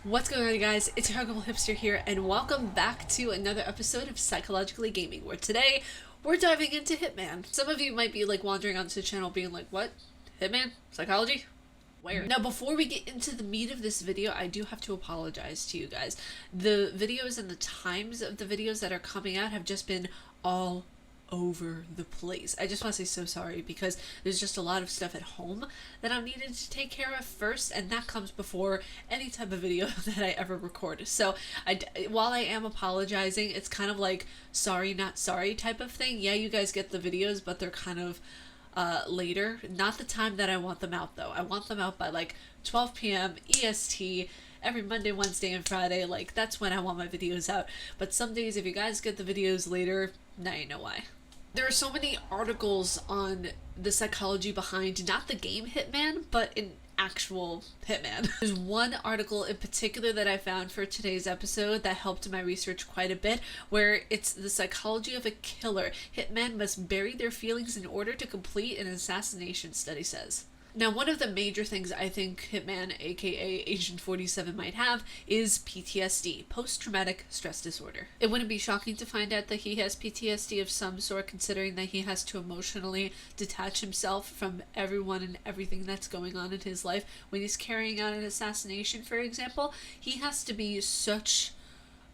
What's going on, you guys? It's your Huggable Hipster here, and welcome back to another episode of Psychologically Gaming, where today we're diving into Hitman. Some of you might be like wandering onto the channel being like, what? Hitman? Psychology? Where? Now, before we get into the meat of this video, I do have to apologize to you guys. The videos and the times of the videos that are coming out have just been all over the place. I just want to say so sorry because there's just a lot of stuff at home that I'm needed to take care of first, and that comes before any type of video that I ever record. So while I am apologizing, it's kind of like sorry not sorry type of thing. Yeah, you guys get the videos, but they're kind of later. Not the time that I want them out though. I want them out by like 12 p.m. EST every Monday, Wednesday, and Friday. Like, that's when I want my videos out. But some days, if you guys get the videos later, now you know why. There are so many articles on the psychology behind not the game Hitman, but in actual Hitman. There's one article in particular that I found for today's episode that helped my research quite a bit, where it's the psychology of a killer. Hitmen must bury their feelings in order to complete an assassination, study says. Now, one of the major things I think Hitman, aka Agent 47, might have is PTSD, post-traumatic stress disorder. It wouldn't be shocking to find out that he has PTSD of some sort, considering that he has to emotionally detach himself from everyone and everything that's going on in his life. When he's carrying out an assassination, for example, he has to be such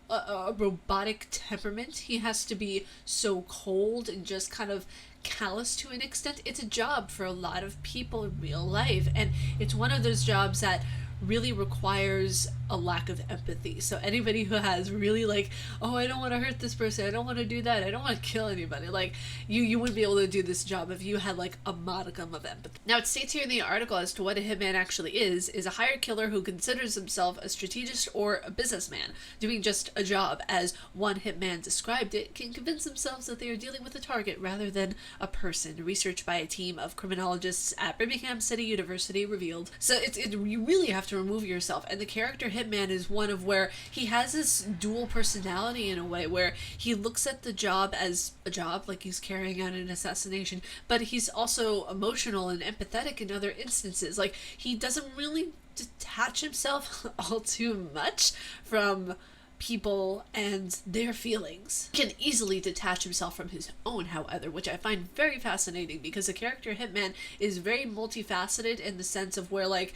a robotic temperament. He has to be so cold and just kind of callous to an extent. It's a job for a lot of people in real life, and it's one of those jobs that really requires a lack of empathy. So anybody who has really like, oh, I don't want to hurt this person, I don't want to do that, I don't want to kill anybody, like you wouldn't be able to do this job if you had like a modicum of empathy. Now, it states here in the article as to what a hitman actually is a hired killer who considers himself a strategist or a businessman doing just a job. As one hitman described it, can convince themselves that they are dealing with a target rather than a person. Research by a team of criminologists at Birmingham City University revealed. So you really have to remove yourself, and the character Hitman is one of where he has this dual personality in a way where he looks at the job as a job, like he's carrying out an assassination, but he's also emotional and empathetic in other instances. Like, he doesn't really detach himself all too much from people and their feelings. He can easily detach himself from his own, however, which I find very fascinating, because the character Hitman is very multifaceted in the sense of where, like,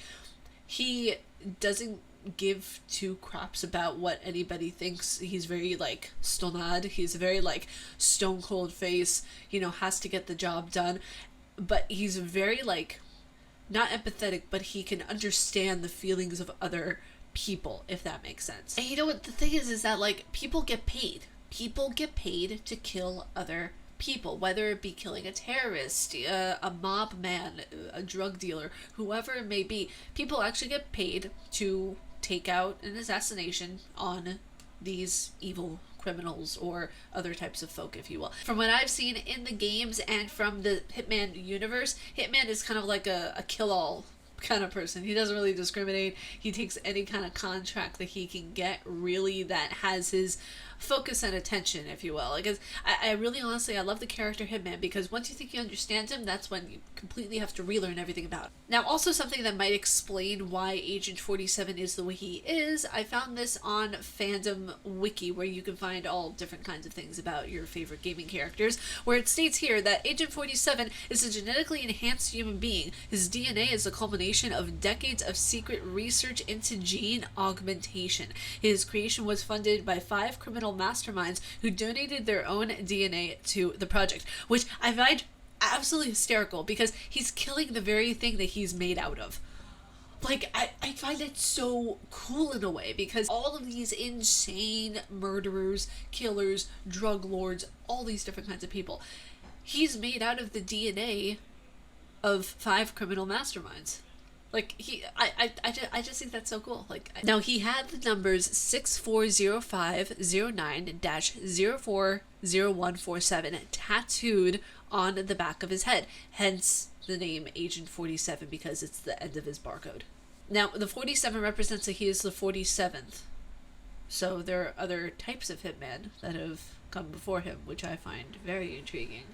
he doesn't give two craps about what anybody thinks. He's very like stonad. He's very like stone cold face, has to get the job done. But he's very like not empathetic, but he can understand the feelings of other people, if that makes sense. And you know what the thing is that like people get paid. People get paid to kill other people, whether it be killing a terrorist, a mob man, a drug dealer, whoever it may be. People actually get paid to take out an assassination on these evil criminals or other types of folk, if you will. From what I've seen in the games and from the Hitman universe, Hitman is kind of like a kill-all kind of person. He doesn't really discriminate. He takes any kind of contract that he can get, really, that has his focus and attention, if you will. Because I really honestly, I love the character Hitman, because once you think you understand him, that's when you completely have to relearn everything about him. Now, also something that might explain why Agent 47 is the way he is, I found this on Fandom Wiki, where you can find all different kinds of things about your favorite gaming characters, where it states here that Agent 47 is a genetically enhanced human being. His DNA is a culmination of decades of secret research into gene augmentation. His creation was funded by 5 criminal masterminds who donated their own DNA to the project, which I find absolutely hysterical, because he's killing the very thing that he's made out of. Like, I find it so cool in a way, because all of these insane murderers, killers, drug lords, all these different kinds of people, he's made out of the DNA of 5 criminal masterminds. Like, I just think that's so cool. Like, now, he had the numbers 640509-040147 tattooed on the back of his head, hence the name Agent 47, because it's the end of his barcode. Now, the 47 represents that he is the 47th. So there are other types of hitmen that have come before him, which I find very intriguing.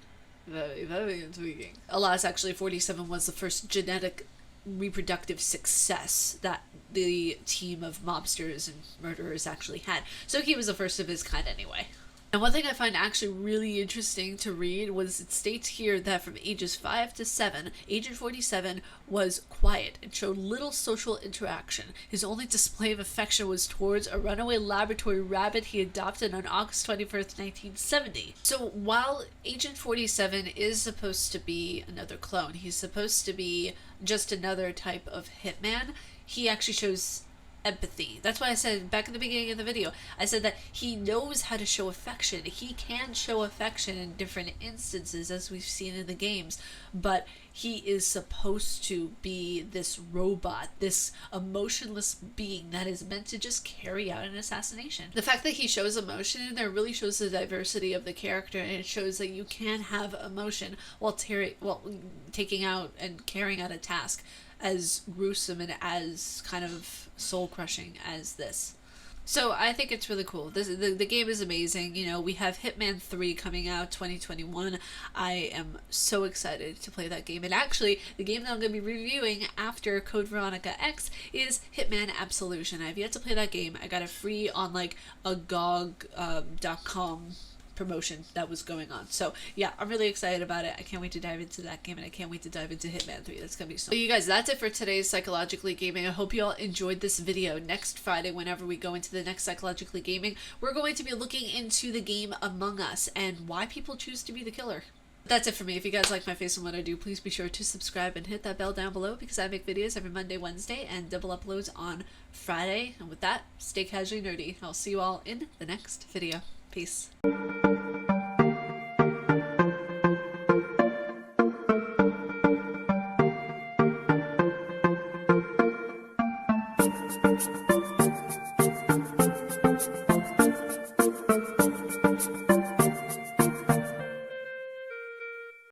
Very, very intriguing. Alas, actually, 47 was the first genetic reproductive success that the team of mobsters and murderers actually had. So he was the first of his kind anyway. And one thing I find actually really interesting to read was it states here that from ages 5 to 7, Agent 47 was quiet and showed little social interaction. His only display of affection was towards a runaway laboratory rabbit he adopted on August 21st, 1970. So while Agent 47 is supposed to be another clone, he's supposed to be just another type of hitman, he actually shows empathy. That's why I said back in the beginning of the video, I said that he knows how to show affection. He can show affection in different instances, as we've seen in the games, but he is supposed to be this robot, this emotionless being that is meant to just carry out an assassination. The fact that he shows emotion in there really shows the diversity of the character, and it shows that you can have emotion while taking out and carrying out a task as gruesome and as kind of soul-crushing as this. So I think it's really cool. The game is amazing. You know, we have Hitman 3 coming out 2021. I am so excited to play that game. And actually, the game that I'm going to be reviewing after Code Veronica X is Hitman Absolution. I've yet to play that game. I got it free on like a GOG.com promotion that was going on. So yeah, I'm really excited about it. I can't wait to dive into that game, and I can't wait to dive into Hitman 3. That's gonna be so you guys, that's it for today's Psychologically Gaming. I hope you all enjoyed this video. Next Friday, whenever we go into the next Psychologically Gaming, we're going to be looking into the game Among Us and why people choose to be the killer. That's it for me. If you guys like my face and what I do, please be sure to subscribe and hit that bell down below, because I make videos every Monday, Wednesday, and double uploads on Friday. And with that, stay casually nerdy. I'll see you all in the next video. Peace.